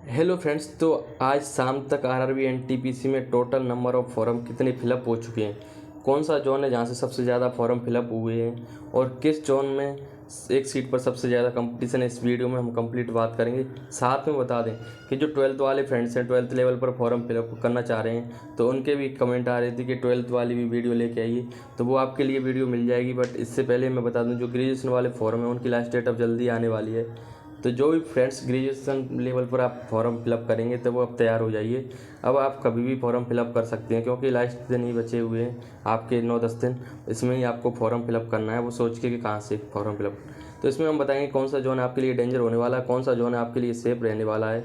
Hello friends, तो आज शाम तक आरआरबी एनटीपीसी में टोटल नंबर ऑफ़ फॉर्म कितने फिलअप हो चुके हैं, कौन सा जोन है जहां से सबसे ज़्यादा फॉर्म फिलअप हुए हैं और किस जोन में एक सीट पर सबसे ज़्यादा कंपटीशन है, इस वीडियो में हम कंप्लीट बात करेंगे। साथ में बता दें कि जो 12th वाले फ्रेंड्स हैं, 12th लेवल पर फॉर्म फिलअप करना चाह रहे हैं, तो उनके भी कमेंट आ रहे थे कि 12th वाली भी वीडियो लेके आइए, तो वो आपके लिए वीडियो मिल जाएगी। बट इससे पहले मैं बता दूं, जो ग्रेजुएशन वाले फॉर्म हैं उनकी लास्ट डेट अब जल्दी आने वाली है। तो जो भी फ्रेंड्स ग्रेजुएशन लेवल पर आप फॉर्म फिलअप करेंगे तो वो अब तैयार हो जाइए। अब आप कभी भी फॉर्म फिलअप कर सकते हैं, क्योंकि लास्ट दिन ही बचे हुए हैं आपके 9-10 दिन, इसमें ही आपको फॉर्म फिलअप करना है। वो सोच के कि कहाँ से फॉर्म फिलअप, तो इसमें हम बताएंगे कौन सा जोन आपके लिए डेंजर होने वाला है, कौन सा जोन आपके लिए सेफ रहने वाला है,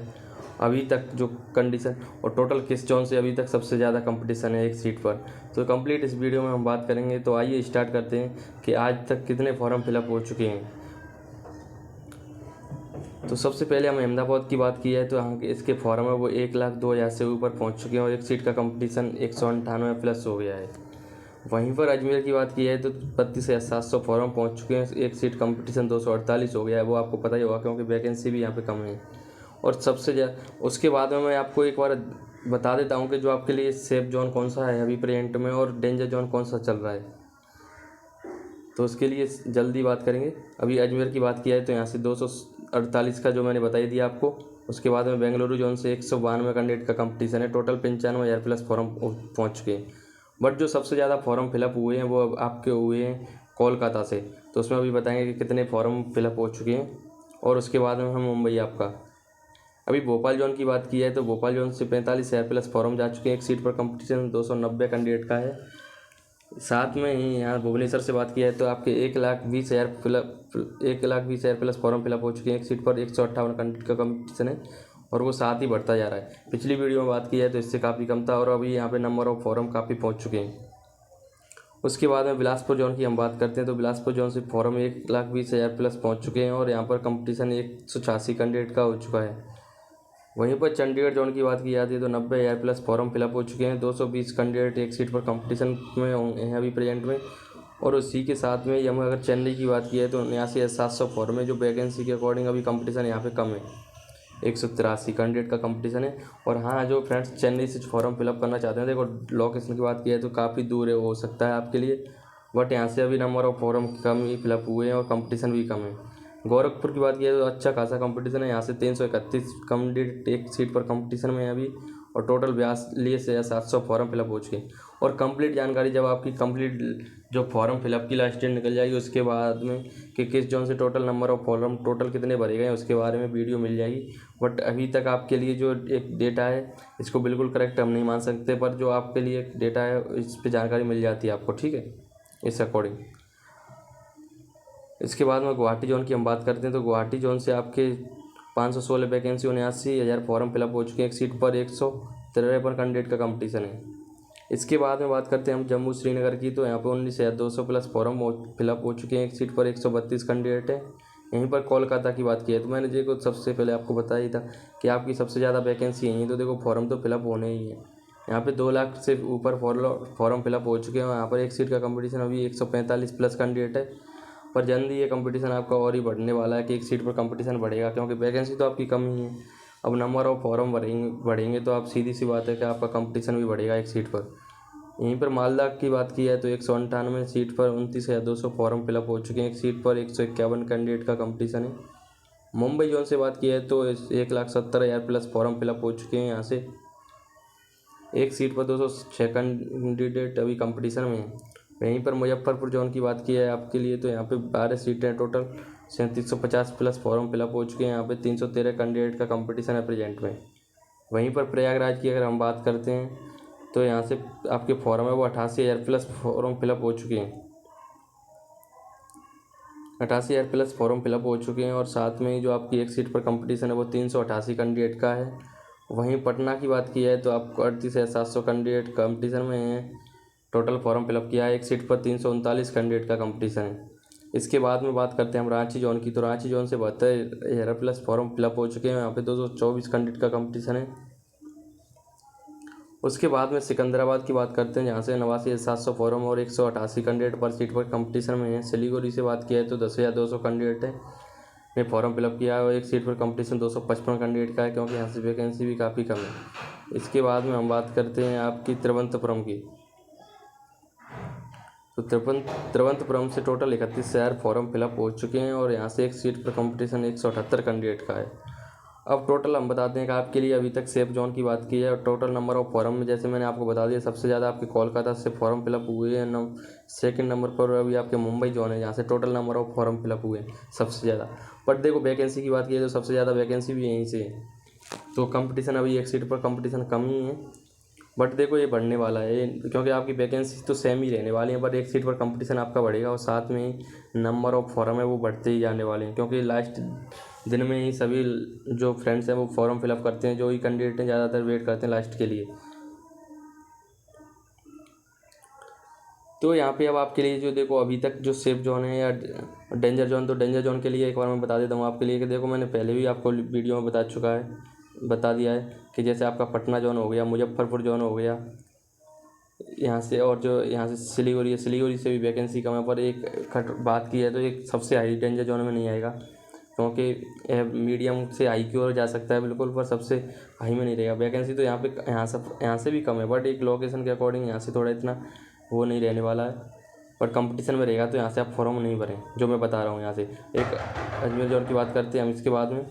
अभी तक जो कंडीशन, और टोटल किस जोन से अभी तक सबसे ज़्यादा कंपटीशन है एक सीट पर। तो कंप्लीट इस वीडियो में हम बात करेंगे। तो आइए स्टार्ट करते हैं कि आज तक कितने फॉर्म फिलअप हो चुके हैं। तो सबसे पहले हम अहमदाबाद की बात की है, तो यहाँ के इसके फॉर्म है वो 1,02,000 से ऊपर पहुँच चुके हैं और एक सीट का कंपटीशन 198 प्लस हो गया है। वहीं पर अजमेर की बात की है तो 32,700 फॉर्म पहुँच चुके हैं, एक सीट कंपटीशन 248 हो गया है। वो आपको पता ही होगा क्योंकि वैकेंसी भी यहाँ पे कम है। और सबसे ज़्यादा उसके बाद में मैं आपको एक बार बता देता हूँ कि जो आपके लिए सेफ जोन कौन सा है अभी प्रेजेंट में और डेंजर जोन कौन सा चल रहा है, तो उसके लिए जल्दी बात करेंगे। अभी अजमेर की बात किया है तो यहाँ से 248 का जो मैंने बताई दिया आपको। उसके बाद में बेंगलुरु जोन से 192 कैंडिडेट का कंपटीशन है, टोटल 95,000 प्लस फॉर्म पहुँच चुके हैं। बट जो सबसे ज़्यादा फॉर्म फिलअप हुए हैं वो अब आपके हुए हैं कोलकाता से, तो उसमें अभी बताएंगे कि कितने फॉर्म फिलअप हो चुके हैं। और उसके बाद में हम मुंबई आपका। अभी भोपाल जोन की बात की है तो भोपाल जोन से 45,000 प्लस फॉर्म जा चुके हैं, एक सीट पर कंपटीशन 290 कैंडिडेट का है। साथ में ही यहाँ भुवनेश्वर से बात किया है तो आपके 1,20,000 प्लस फॉर्म फिलअप हो चुके हैं, एक सीट पर 158 कैंडिडेट का कंपटीशन है और वो साथ ही बढ़ता जा रहा है। पिछली वीडियो में बात की है तो इससे काफ़ी कम था और अभी यहाँ पे नंबर ऑफ फॉर्म काफ़ी पहुँच चुके हैं। उसके बाद में बिलासपुर जोन की हम बात करते हैं तो बिलासपुर जोन से फॉर्म 1,20,000 प्लस पहुँच चुके हैं और यहाँ पर कंपटीशन 186 कैंडिडेट का हो चुका है। वहीं पर चंडीगढ़ जोन की बात की जाती है तो 90,000 प्लस फॉर्म फिलअप हो चुके हैं, 220 कैंडिडेट एक सीट पर कंपटीशन में हैं अभी प्रेजेंट में। और उसी के साथ में हम अगर चेन्नई की बात की है तो 79,700 फॉर्म है, जो वैकेंसी के अकॉर्डिंग अभी कंपटीशन यहाँ पे कम है, 183 कैंडिडेट का कंपटीशन है। और हाँ, जो फ्रेंड्स चेन्नई से फॉर्म फिलअप करना चाहते हैं, देखो लोकेशन की बात की है तो काफ़ी दूर है, हो सकता है आपके लिए, बट यहाँ से अभी number of form come he fill up हुए हैं और कंपटीशन भी कम है। गोरखपुर की बात की तो अच्छा खासा कंपटीशन है, यहाँ से 331 कैंडिडेट एक सीट पर कंपटीशन में है अभी, और टोटल 42,700 फॉर्म फिलअप हो चुके हैं। और कंप्लीट जानकारी जब आपकी कंप्लीट जो फॉर्म फिलअप की लास्ट डेट निकल जाएगी उसके बाद में कि किस जोन से total number of form total कितने भरे गए उसके बारे में वीडियो मिल जाएगी। बट अभी तक आपके लिए जो एक डेटा है इसको बिल्कुल करेक्ट हम नहीं मान सकते, पर जो आपके लिए एक डेटा है इस पर जानकारी मिल जाती है आपको, ठीक है, इस अकॉर्डिंग। इसके बाद में गुवाहाटी जोन की हम बात करते हैं तो गुवाहाटी जोन से आपके 516 वैकेंसी 79,000 फॉर्म फिलअप हो चुके हैं, एक सीट पर 153 कैंडिडेट का कंपटीशन है। इसके बाद में बात करते हैं हम जम्मू श्रीनगर की, तो यहाँ पर 19,200 प्लस फॉर्म फिलअप हो चुके हैं, एक सीट पर 132 कैंडिडेट है। यहीं पर कोलकाता की बात की है तो मैंने देखो सबसे पहले आपको बताया ही था कि आपकी सबसे ज़्यादा वैकेंसी यहीं, तो देखो फॉर्म तो फिलअप होने ही है। यहाँ पे 2 लाख से ऊपर फॉर्म फिलअप हो चुके हैं। यहाँ पर एक सीट का कंपटीशन अभी 145 प्लस कैंडिडेट है, पर जल्दी ये कंपटीशन आपका और ही बढ़ने वाला है कि एक सीट पर कंपटीशन बढ़ेगा, क्योंकि वैकेंसी तो आपकी कम ही है। अब नंबर ऑफ फॉर्म बढ़ेंगे तो आप सीधी सी बात है कि आपका कंपटीशन भी बढ़ेगा एक सीट पर। यहीं पर मालदा की बात की है तो 198 सीट पर 29,200 फॉर्म फिलअप हो चुके हैं, एक सीट पर 151 कैंडिडेट का कंपटीशन है। मुंबई जोन से बात की है तो 1,70,000 प्लस फॉर्म फिलअप हो चुके हैं, यहाँ से एक सीट पर 206 कैंडिडेट अभी कंपटीशन में है। वहीं पर मुजफ्फरपुर जोन की बात की है आपके लिए तो यहाँ पे 12 सीटें हैं, टोटल 3750 प्लस फॉर्म फिलअप हो चुके हैं, यहाँ पे 313 कैंडिडेट का कंपटीशन है प्रेजेंट में। वहीं पर प्रयागराज की अगर हम बात करते हैं तो यहाँ से आपके फॉर्म है वो 88,000 प्लस फॉर्म फिलअप हो चुके हैं, 88,000 प्लस फॉर्म फिलअप हो चुके हैं। और साथ में ही जो आपकी एक सीट पर कंपटीशन है वो 388 कैंडिडेट का है। वहीं पटना की बात की है तो आपको 38,700 कैंडिडेट कंपटीशन में हैं, टोटल फॉर्म फिलअप किया है, एक सीट पर 339 कैंडिडेट का कंपटीशन है। इसके बाद में बात करते हैं हम रांची जोन की, तो रांची जोन से 72,000 प्लस फॉर्म फिलअप हो चुके हैं, यहाँ पे 224 कैंडिडेट का कंपटीशन है। उसके बाद में सिकंदराबाद की बात करते हैं जहाँ से 89,700 फॉर्म और 188 कैंडिडेट पर सीट पर कंपटीशन में है। सिलीगुड़ी से बात की है तो 10,200 कैंडिडेट है, ने फॉर्म फिलअप किया है और एक सीट पर कंपटीशन 255 कैंडिडेट का है, क्योंकि यहाँ से वैकेंसी भी काफ़ी कम है। इसके बाद में हम बात करते हैं आपकी तिरुवनंतपुरम की। तो तिरुवनंतपुरम से टोटल 31,000 फॉर्म फिलअप हो चुके हैं और यहाँ से एक सीट पर कंपटीशन 178 कैंडिडेट का है। अब टोटल हम बताते हैं कि आपके लिए अभी तक सेफ जोन की बात की है और टोटल नंबर ऑफ फॉर्म में जैसे मैंने आपको बता दिया, सबसे ज़्यादा आपके कोलकाता से फॉर्म फिलअप हुए हैं। सेकंड नंबर पर अभी आपके मुंबई जोन है, जहाँ से total number of form fill up हुए हैं सबसे ज़्यादा। बट देखो वैकेंसी की बात की है तो सबसे ज़्यादा वैकेंसी भी यहीं से है, तो कंपटीशन अभी एक सीट पर कंपटीशन कम ही है। बट देखो ये बढ़ने वाला है, क्योंकि आपकी वैकेंसी तो सेम ही रहने वाली है, बट एक सीट पर कंपटीशन आपका बढ़ेगा और साथ में ही नंबर ऑफ फॉर्म है वो बढ़ते ही जाने वाले हैं, क्योंकि लास्ट दिन में ही सभी जो फ्रेंड्स हैं वो फॉर्म फिलअप करते हैं, जो ही कैंडिडेट हैं ज़्यादातर वेट करते हैं लास्ट के लिए। तो यहाँ पे अब आपके लिए जो देखो अभी तक जो सेफ जोन है या डेंजर जोन, तो डेंजर जोन के लिए एक बार मैं बता देता हूँ आपके लिए कि देखो मैंने पहले भी आपको वीडियो में बता दिया है कि जैसे आपका पटना जोन हो गया, मुजफ्फरपुर जोन हो गया यहाँ से, और जो यहाँ से सिलीगुड़ी है, सिलीगुड़ी से भी वैकेंसी कम है, पर एक बात की है तो एक सबसे हाई डेंजर जोन में नहीं आएगा, क्योंकि मीडियम से हाई की ओर जा सकता है बिल्कुल, पर सबसे हाई में नहीं रहेगा। वैकेंसी तो यहाँ से भी कम है, बट एक लोकेशन के अकॉर्डिंग यहाँ से थोड़ा इतना वो नहीं रहने वाला है, पर कंपटीशन में रहेगा तो यहाँ से आप फॉर्म नहीं भरें, जो मैं बता रहा हूँ। यहाँ से एक अजमेर जोन की बात करते हैं हम, इसके बाद में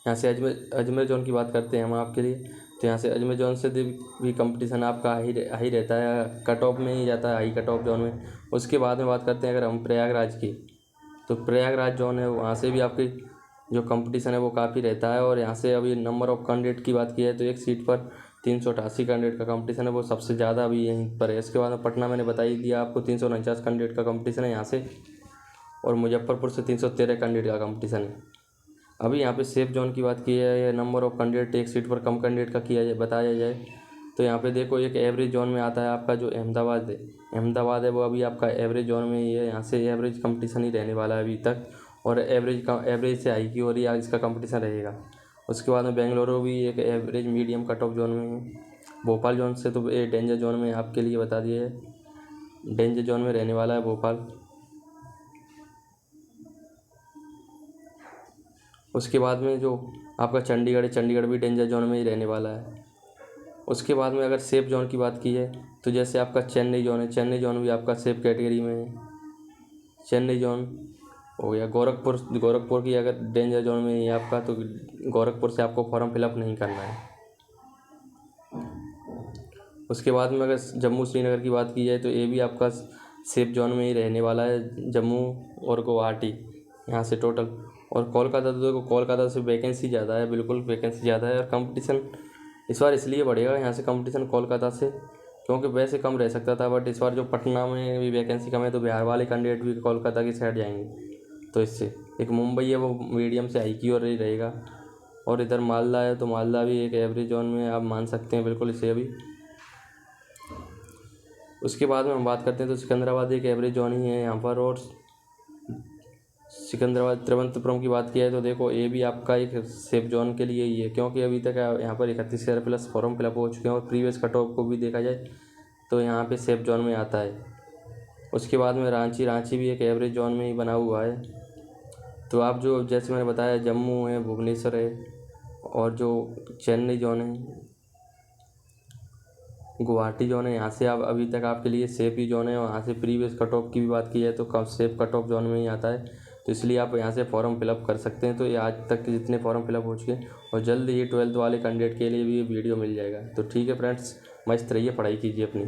यहाँ से अजमेर जोन की बात करते हैं हम आपके लिए। तो यहाँ से अजमेर जोन से भी कंपटीशन आपका हाई रहता है, कट ऑफ में ही जाता है, हाई कट ऑफ जोन में। उसके बाद में बात करते हैं अगर हम प्रयागराज की, तो प्रयागराज जोन है वहाँ से भी आपकी जो कंपटीशन है वो काफ़ी रहता है, और यहाँ से अभी नंबर ऑफ कैंडिडेट की बात की है तो एक सीट पर 388 कैंडिडेट का कंपटीशन है, वो सबसे ज़्यादा अभी यहीं पर है। इसके बाद में पटना मैंने बता ही दिया आपको, 349 कैंडिडेट का कंपटीशन है यहाँ से, और मुजफ्फरपुर से 313 कैंडिडेट का कंपटीशन है। अभी यहाँ पे सेफ जोन की बात की है या नंबर ऑफ कैंडिडेट एक सीट पर कम कैंडिडेट का बताया जाए, तो यहाँ पे देखो एक एवरेज जोन में आता है आपका जो अहमदाबाद है वो अभी आपका एवरेज जोन में ही है। यहाँ से एवरेज कंपटीशन ही रहने वाला है अभी तक, और एवरेज से हाई की ओर ही इसका कंपटीशन रहेगा। उसके बाद में बेंगलुरु भी एक average medium cut off zone में है। भोपाल जोन से तो ये डेंजर जोन में आपके लिए बता दिए है, डेंजर जोन में रहने वाला है भोपाल। उसके बाद में जो आपका चंडीगढ़ है, चंडीगढ़ भी डेंजर जोन में ही रहने वाला है। उसके बाद में अगर सेफ जोन की बात की है तो जैसे आपका चेन्नई जोन है, चेन्नई जोन भी आपका सेफ कैटेगरी में है। चेन्नई जोन हो गया। गोरखपुर की अगर डेंजर जोन में है आपका, तो गोरखपुर से आपको फॉर्म फिलअप नहीं करना है। उसके बाद में अगर जम्मू श्रीनगर की बात की जाए तो ये भी आपका सेफ जोन में ही रहने वाला है, जम्मू और गुवाहाटी यहाँ से टोटल। और कोलकाता, तो देखो कोलकाता से वैकेंसी ज़्यादा है, बिल्कुल वैकेंसी ज़्यादा है, और कंपटीशन इस बार इसलिए बढ़ेगा यहाँ से कंपटीशन कोलकाता से, क्योंकि वैसे कम रह सकता था, बट इस बार जो पटना में भी वैकेंसी कम है तो बिहार वाले कैंडिडेट भी कोलकाता की साइड जाएंगे, तो इससे एक मुंबई है वो मीडियम से हाई की ओर ही रहेगा, और इधर मालदा है तो मालदा भी एक एवरेज जोन में आप मान सकते हैं बिल्कुल इसे अभी। उसके बाद में हम बात करते हैं तो सिकंदराबाद एक एवरेज जोन ही है यहाँ पर, और सिकंदराबाद तिरुवनंतपुरम की बात की है तो देखो ये भी आपका एक सेफ जोन के लिए ही है, क्योंकि अभी तक यहाँ पर 31,000 प्लस फॉर्म फिलअप हो चुके हैं, और प्रीवियस कट ऑफ को भी देखा जाए तो यहाँ पे सेफ जोन में आता है। उसके बाद में रांची भी एक एवरेज जोन में ही बना हुआ है। तो आप जो जैसे मैंने बताया जम्मू है, भुवनेश्वर है, और जो चेन्नई जोन है, गुवाहाटी जोन है, यहाँ से आप अभी तक आपके लिए सेफ ही जोन है, और यहाँ से प्रीवियस कट ऑफ की भी बात की जाए तो कम सेफ कट ऑफ जोन में ही आता है, तो इसलिए आप यहाँ से फॉर्म फिलअप कर सकते हैं। तो ये आज तक के जितने फॉर्म फिलअप हो चुके हैं, और जल्द ही 12th वाले कैंडिडेट के लिए भी ये वीडियो मिल जाएगा। तो ठीक है फ्रेंड्स, मस्त रहिए, पढ़ाई कीजिए अपनी।